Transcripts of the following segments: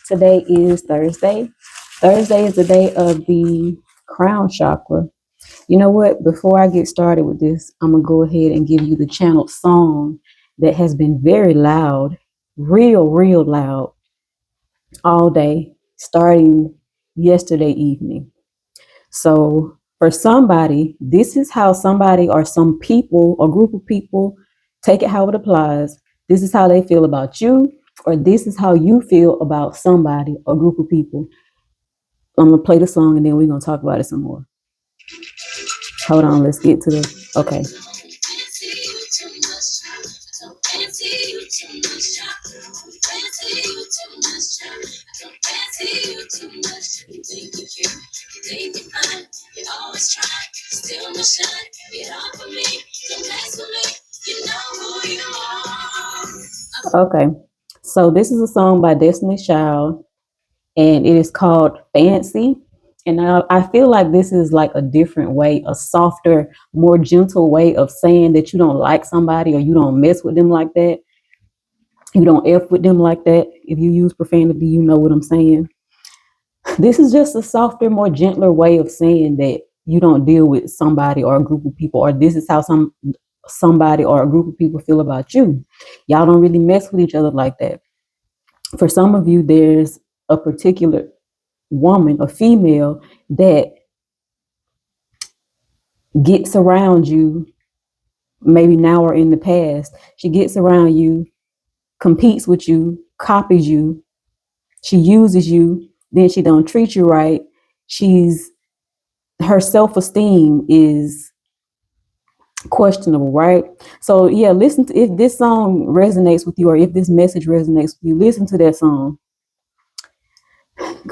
Today is Thursday. Thursday is the day of the crown chakra. You know what? Before I get started with this, I'm going to go ahead and give you the channeled song that has been very loud, real loud all day, starting yesterday evening. So, for somebody, this is how somebody or some people or group of people, take it how it applies. This is how they feel about you, or this is how you feel about somebody or group of people. I'm gonna play the song and then we're gonna talk about it some more. Hold on, let's get to the okay. Okay, so this is a song by Destiny Child, and it is called Fancy. And I feel like this is like a different way, a softer, more gentle way of saying that you don't like somebody or you don't mess with them like that. You don't F with them like that. If you use profanity, you know what I'm saying. This is just a softer, more gentler way of saying that you don't deal with somebody or a group of people, or this is how somebody or a group of people feel about you. Y'all don't really mess with each other like that. For some of you, there's a particular woman, a female, that gets around you, maybe now or in the past. She gets around you, competes with you, copies you, she uses you, then she don't treat you right. She's Her self-esteem is questionable, right? So yeah, listen to, if this song resonates with you or if this message resonates with you, listen to that song,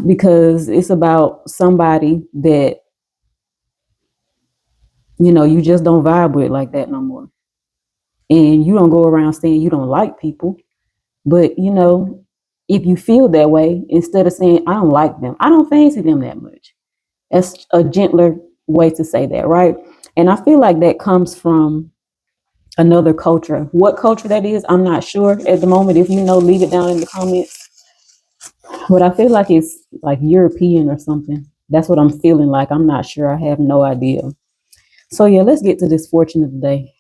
because it's about somebody that you just don't vibe with like that no more. And you don't go around saying you don't like people, but if you feel that way, instead of saying I don't like them, I don't fancy them that much, that's a gentler way to say that, right? And I feel like that comes from another culture. What culture that is, I'm not sure at the moment. If you know, leave it down in the comments. But I feel like it's like European or something. That's what I'm feeling like. I'm not sure. I have no idea. So yeah, let's get to this fortune of the day.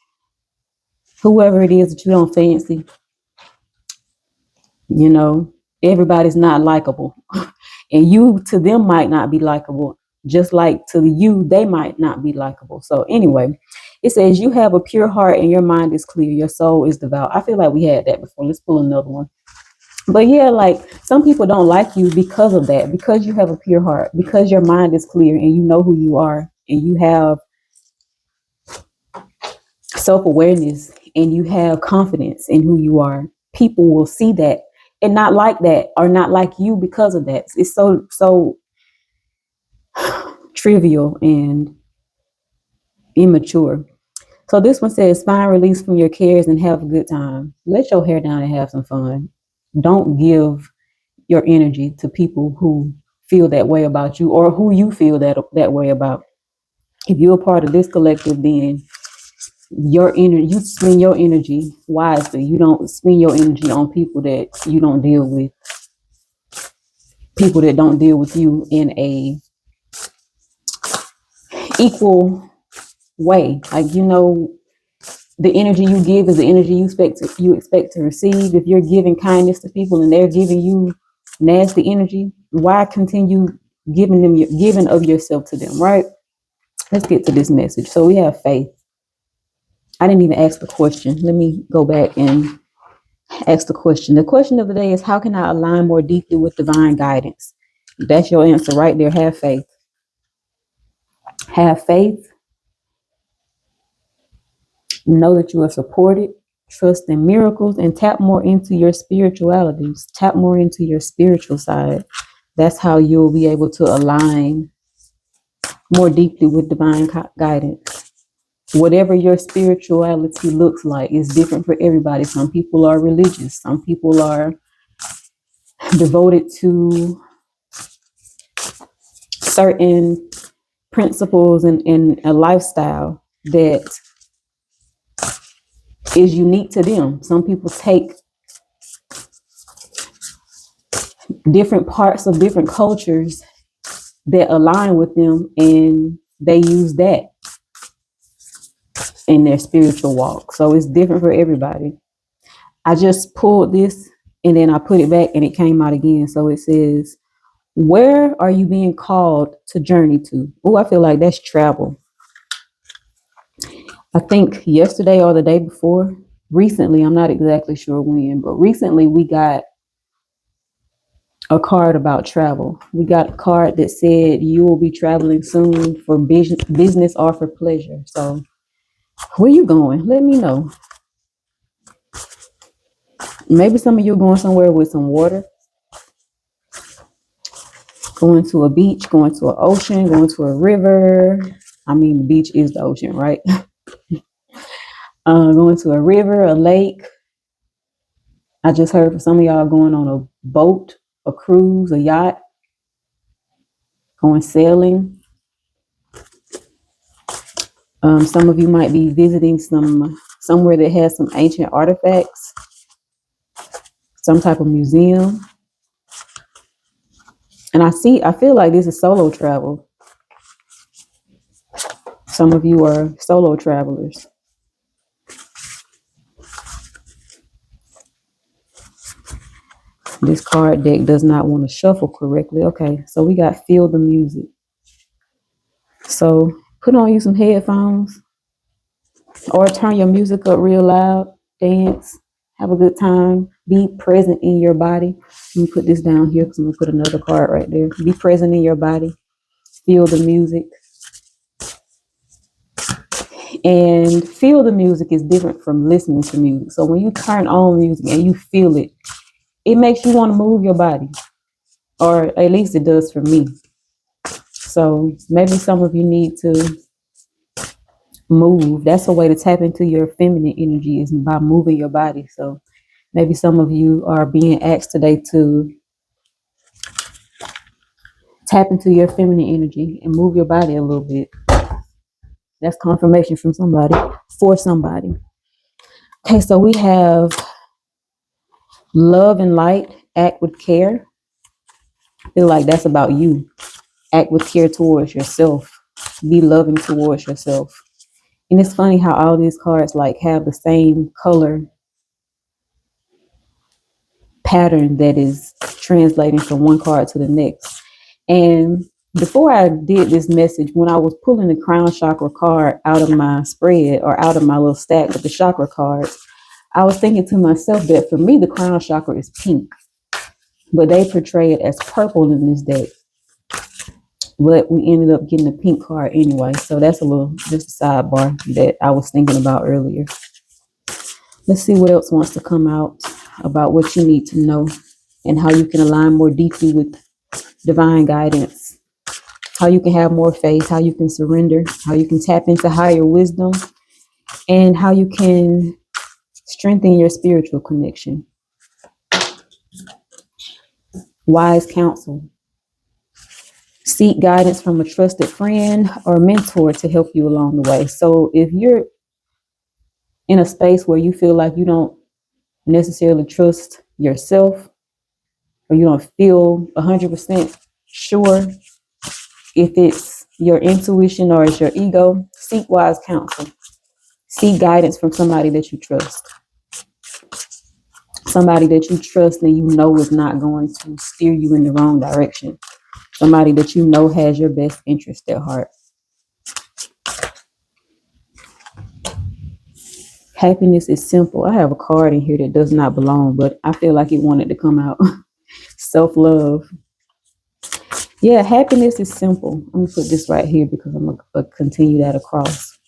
Whoever it is that you don't fancy, you know, everybody's not likable. And you to them might not be likable, just like to you, they might not be likable. So anyway, it says you have a pure heart and your mind is clear. Your soul is devout. I feel like we had that before. Let's pull another one. But yeah, like some people don't like you because of that, because you have a pure heart, because your mind is clear and you know who you are and you have self-awareness and you have confidence in who you are. People will see that and not like that or not like you because of that. It's so trivial and immature. So this one says, find release from your cares and have a good time. Let your hair down and have some fun. Don't give your energy to people who feel that way about you or who you feel that way about. If you're a part of this collective, then you spend your energy wisely. You don't spend your energy on people that you don't deal with, people that don't deal with you in a equal way. Like, the energy you give is the energy you expect to receive. If you're giving kindness to people and they're giving you nasty energy, why continue giving of yourself to them, right? Let's get to this message. So we have faith. I didn't even ask the question. Let me go back and ask the question. The question of the day is, how can I align more deeply with divine guidance? That's your answer right there. Have faith. Have faith. Know that you are supported. Trust in miracles and tap more into your spiritualities. Tap more into your spiritual side. That's how you'll be able to align more deeply with divine guidance. Whatever your spirituality looks like is different for everybody. Some people are religious. Some people are devoted to certain principles and a lifestyle that is unique to them. Some people take different parts of different cultures that align with them, and they use that in their spiritual walk. So it's different for everybody. I just pulled this and then I put it back and it came out again. So it says, where are you being called to journey to? Oh, I feel like that's travel. I think yesterday or the day before, recently, I'm not exactly sure when, but recently we got a card about travel. We got a card that said you will be traveling soon for business or for pleasure. So where you going? Let me know. Maybe some of you are going somewhere with some water, going to a beach, going to an ocean, going to a river. I mean, the beach is the ocean, right? Going to a river, a lake. I just heard for some of y'all going on a boat, a cruise, a yacht, going sailing. Some of you might be visiting somewhere that has some ancient artifacts, some type of museum. And I feel like this is solo travel. Some of you are solo travelers. This card deck does not want to shuffle correctly. Okay, so we got feel the music. So put on you some headphones or turn your music up real loud, dance, have a good time, be present in your body. Let me put this down here because I'm going to put another card right there. Be present in your body, feel the music. And feel the music is different from listening to music. So when you turn on music and you feel it, it makes you want to move your body, or at least it does for me. So maybe some of you need to move. That's a way to tap into your feminine energy, is by moving your body. So maybe some of you are being asked today to tap into your feminine energy and move your body a little bit. That's confirmation from somebody, for somebody. Okay, so we have love and light, act with care. I feel like that's about you. Act with care towards yourself. Be loving towards yourself. And it's funny how all these cards like have the same color pattern that is translating from one card to the next. And before I did this message, when I was pulling the crown chakra card out of my spread or out of my little stack of the chakra cards, I was thinking to myself that for me, the crown chakra is pink, but they portray it as purple in this deck. But we ended up getting a pink card anyway. So that's just a sidebar that I was thinking about earlier. Let's see what else wants to come out about what you need to know and how you can align more deeply with divine guidance, how you can have more faith, how you can surrender, how you can tap into higher wisdom, and how you can strengthen your spiritual connection. Wise counsel. Seek guidance from a trusted friend or mentor to help you along the way. So if you're in a space where you feel like you don't necessarily trust yourself, or you don't feel 100% sure if it's your intuition or it's your ego, seek wise counsel. Seek guidance from somebody that you trust. Somebody that you trust and you know is not going to steer you in the wrong direction. Somebody that you know has your best interest at heart. Happiness is simple. I have a card in here that does not belong, but I feel like it wanted to come out. Self-love. Yeah, happiness is simple. I'm going to put this right here because I'm going to continue that across.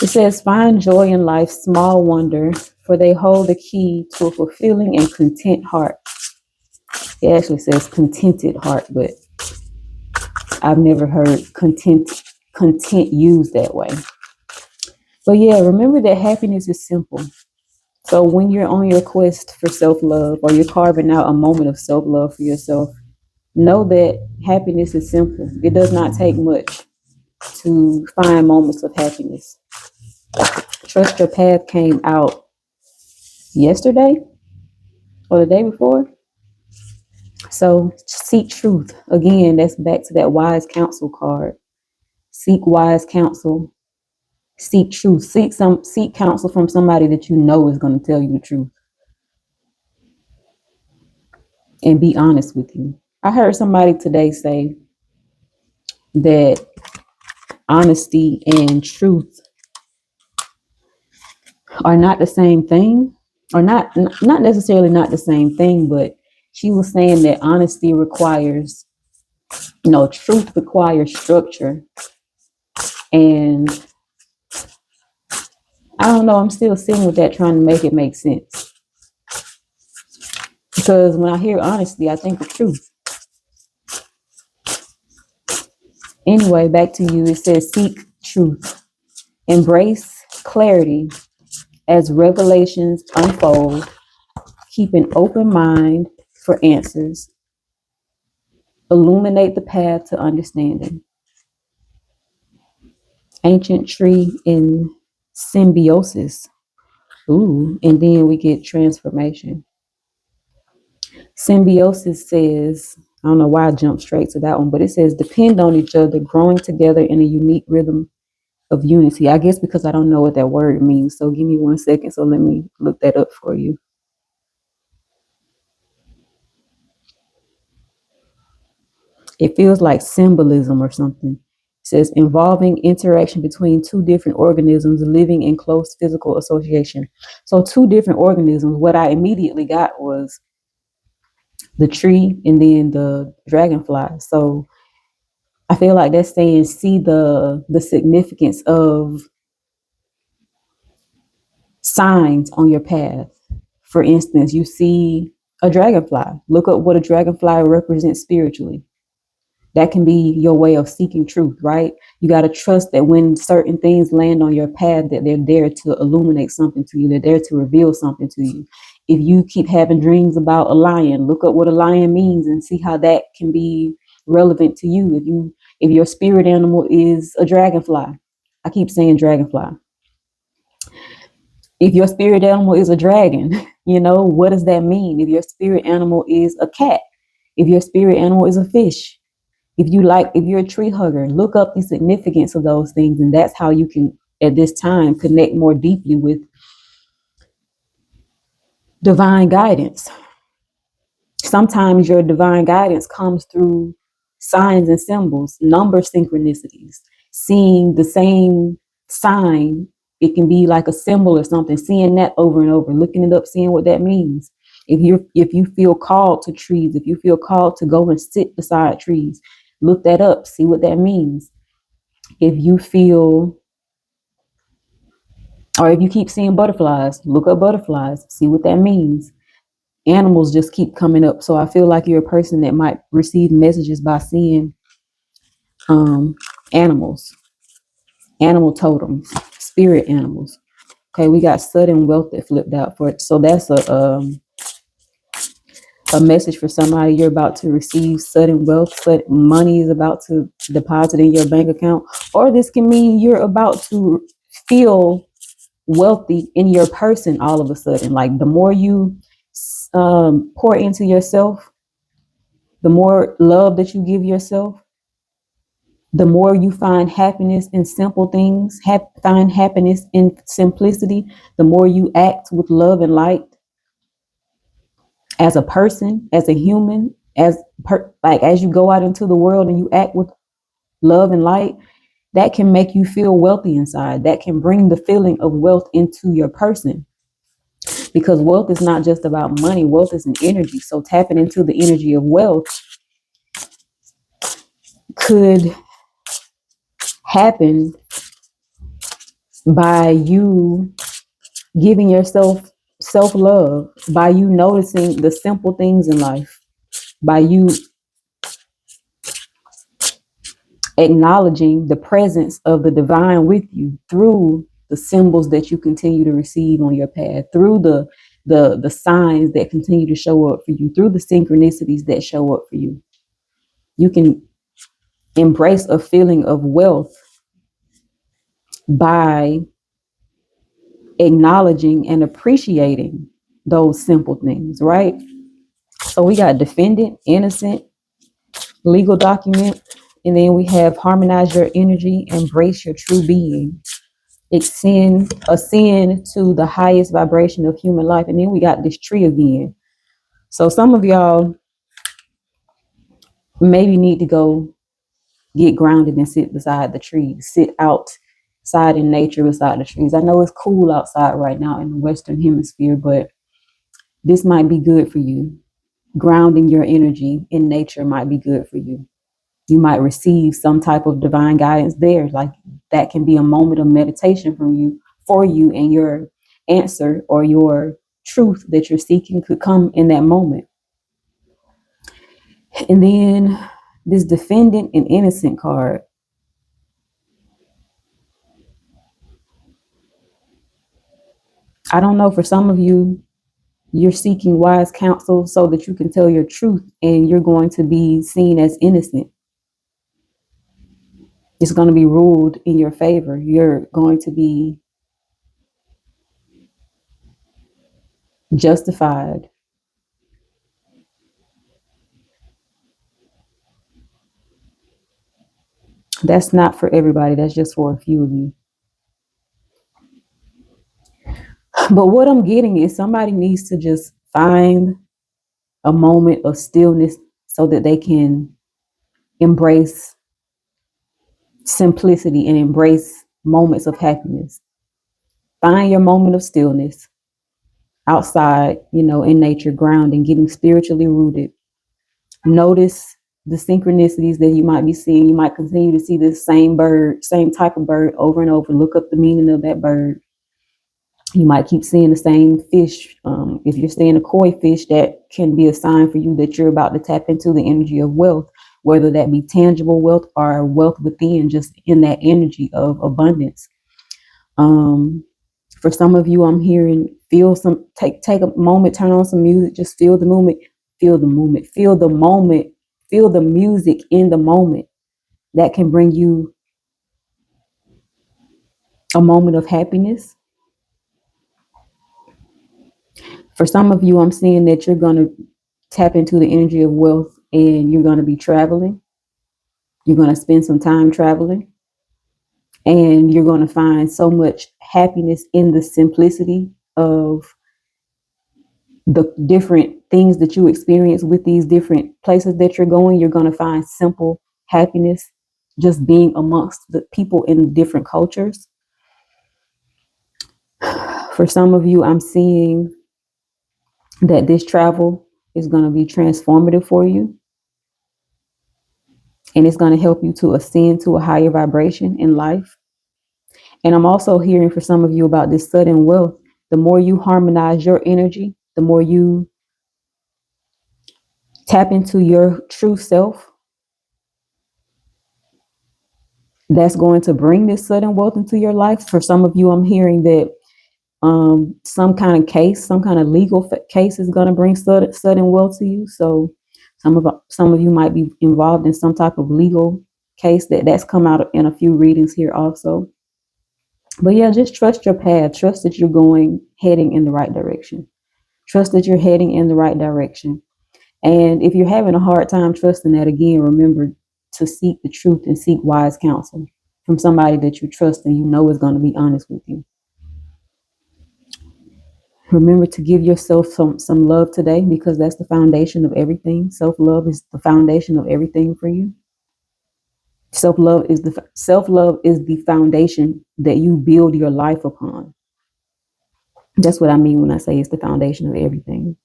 It says, find joy in life's small wonder, for they hold the key to a fulfilling and content heart. It actually says contented heart, but I've never heard content used that way. But yeah, remember that happiness is simple. So when you're on your quest for self-love, or you're carving out a moment of self-love for yourself, know that happiness is simple. It does not take much to find moments of happiness. Trust Your Path came out yesterday or the day before. So seek truth. Again, that's back to that wise counsel card. Seek wise counsel. Seek truth. Seek counsel from somebody that you know is going to tell you the truth and be honest with you. I heard somebody today say that honesty and truth are not the same thing, or not necessarily not the same thing, but she was saying that honesty requires, truth requires structure. And I don't know, I'm still sitting with that, trying to make it make sense. Because when I hear honesty, I think of truth. Anyway, back to you. It says seek truth. Embrace clarity as revelations unfold. Keep an open mind for answers. Illuminate the path to understanding. Ancient tree in symbiosis. Ooh, and then we get transformation. Symbiosis says, I don't know why I jumped straight to that one, but it says depend on each other, growing together in a unique rhythm of unity. I guess because I don't know what that word means. So give me 1 second. So let me look that up for you. It feels like symbolism or something. It says involving interaction between two different organisms living in close physical association. So two different organisms. What I immediately got was the tree and then the dragonfly. So I feel like that's saying see the significance of signs on your path. For instance, you see a dragonfly. Look up what a dragonfly represents spiritually. That can be your way of seeking truth, right? You got to trust that when certain things land on your path, that they're there to illuminate something to you. They're there to reveal something to you. If you keep having dreams about a lion, look up what a lion means and see how that can be relevant to you. If your spirit animal is a dragonfly, I keep saying dragonfly. If your spirit animal is a dragon, what does that mean? If your spirit animal is a cat, if your spirit animal is a fish, if you're a tree hugger, look up the significance of those things. And that's how you can, at this time, connect more deeply with divine guidance. Sometimes your divine guidance comes through signs and symbols, number synchronicities, seeing the same sign. It can be like a symbol or something, seeing that over and over, looking it up, seeing what that means. If you feel called to trees, if you feel called to go and sit beside trees, look that up, see what that means. If you feel, or if you keep seeing butterflies, look up butterflies, see what that means. Animals just keep coming up. So I feel like you're a person that might receive messages by seeing animals, animal totems, spirit animals. Okay, we got sudden wealth that flipped out for it. So that's a message for somebody. You're about to receive sudden wealth, but money is about to deposit in your bank account. Or this can mean you're about to feel wealthy in your person all of a sudden. Like the more you pour into yourself, the more love that you give yourself, the more you find happiness in simple things, find happiness in simplicity, the more you act with love and light as a person, as a human, as you go out into the world and you act with love and light, that can make you feel wealthy inside. That can bring the feeling of wealth into your person. Because wealth is not just about money, wealth is an energy. So tapping into the energy of wealth could happen by you giving yourself self-love, by you noticing the simple things in life, by you acknowledging the presence of the divine with you through the symbols that you continue to receive on your path, through the signs that continue to show up for you, through the synchronicities that show up for you. You can embrace a feeling of wealth by acknowledging and appreciating those simple things, right? So we got defendant, innocent, legal document, and then we have harmonize your energy, embrace your true being, ascend to the highest vibration of human life. And then we got this tree again. So some of y'all maybe need to go get grounded and sit beside the trees, sit outside in nature beside the trees. I know it's cool outside right now in the Western Hemisphere, but this might be good for you. Grounding your energy in nature might be good for you. You might receive some type of divine guidance there. Like that can be a moment of meditation from you for you, and your answer or your truth that you're seeking could come in that moment. And then this defendant and innocent card. I don't know, for some of you, you're seeking wise counsel so that you can tell your truth, and you're going to be seen as innocent. It's going to be ruled in your favor. You're going to be justified. That's not for everybody. That's just for a few of you. But what I'm getting is somebody needs to just find a moment of stillness so that they can embrace simplicity and embrace moments of happiness. Find your moment of stillness outside, in nature, grounding, getting spiritually rooted. Notice the synchronicities that you might be seeing. You might continue to see this same bird, same type of bird over and over. Look up the meaning of that bird. You might keep seeing the same fish. If you're seeing a koi fish, that can be a sign for you that you're about to tap into the energy of wealth, whether that be tangible wealth or wealth within, just in that energy of abundance. For some of you, I'm hearing take a moment, turn on some music, just feel the moment, feel the moment, feel the moment, feel the music in the moment. That can bring you a moment of happiness. For some of you, I'm seeing that you're going to tap into the energy of wealth, and you're going to be traveling. You're going to spend some time traveling, and you're going to find so much happiness in the simplicity of the different things that you experience with these different places that you're going. You're going to find simple happiness just being amongst the people in different cultures. For some of you, I'm seeing that this travel is going to be transformative for you, and it's going to help you to ascend to a higher vibration in life. And I'm also hearing for some of you about this sudden wealth. The more you harmonize your energy, the more you tap into your true self, that's going to bring this sudden wealth into your life. For some of you, I'm hearing that some kind of case, some kind of legal case is going to bring sudden wealth to you. So some of you might be involved in some type of legal case that's come out in a few readings here also. But yeah, just trust your path. Trust that you're heading in the right direction. Trust that you're heading in the right direction. And if you're having a hard time trusting that, again, remember to seek the truth and seek wise counsel from somebody that you trust and you know is going to be honest with you. Remember to give yourself some love today, because that's the foundation of everything. Self-love is the foundation of everything for you. Self-love is the foundation that you build your life upon. That's what I mean when I say it's the foundation of everything.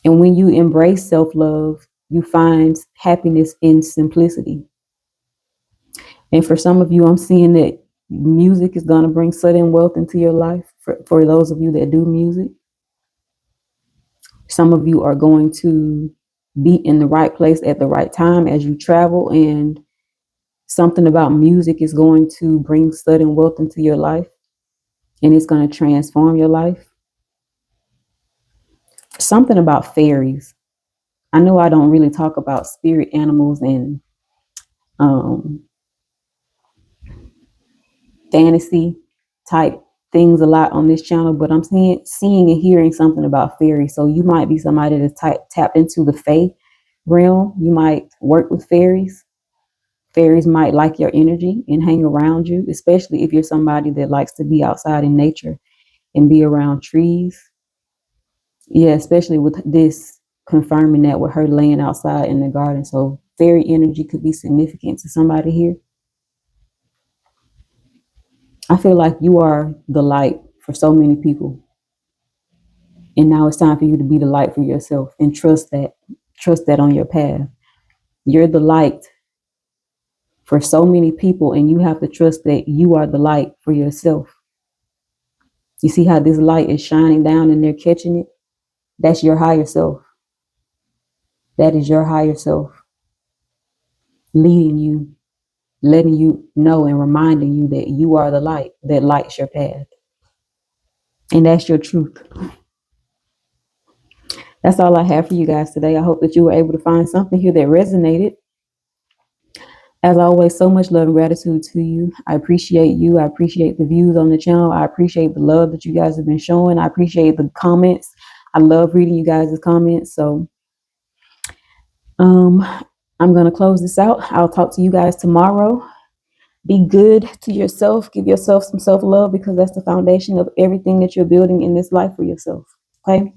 And when you embrace self-love, you find happiness in simplicity. And for some of you, I'm seeing that music is going to bring sudden wealth into your life. For those of you that do music, some of you are going to be in the right place at the right time as you travel, and something about music is going to bring sudden wealth into your life, and it's going to transform your life. Something about fairies. I know I don't really talk about spirit animals and fantasy type things a lot on this channel, but I'm seeing and hearing something about fairies. So you might be somebody that's tapped into the fae realm. You might work with fairies. Fairies might like your energy and hang around you, especially if you're somebody that likes to be outside in nature and be around trees. Yeah, especially with this confirming that with her laying outside in the garden. So fairy energy could be significant to somebody here. I feel like you are the light for so many people. And now it's time for you to be the light for yourself and trust that on your path. You're the light for so many people, and you have to trust that you are the light for yourself. You see how this light is shining down and they're catching it? That's your higher self. That is your higher self leading you, letting you know and reminding you that you are the light that lights your path. And that's your truth. That's all I have for you guys today. I hope that you were able to find something here that resonated. As always, so much love and gratitude to you. I appreciate you. I appreciate the views on the channel. I appreciate the love that you guys have been showing. I appreciate the comments. I love reading you guys' comments. So I'm going to close this out. I'll talk to you guys tomorrow. Be good to yourself. Give yourself some self-love because that's the foundation of everything that you're building in this life for yourself. Okay?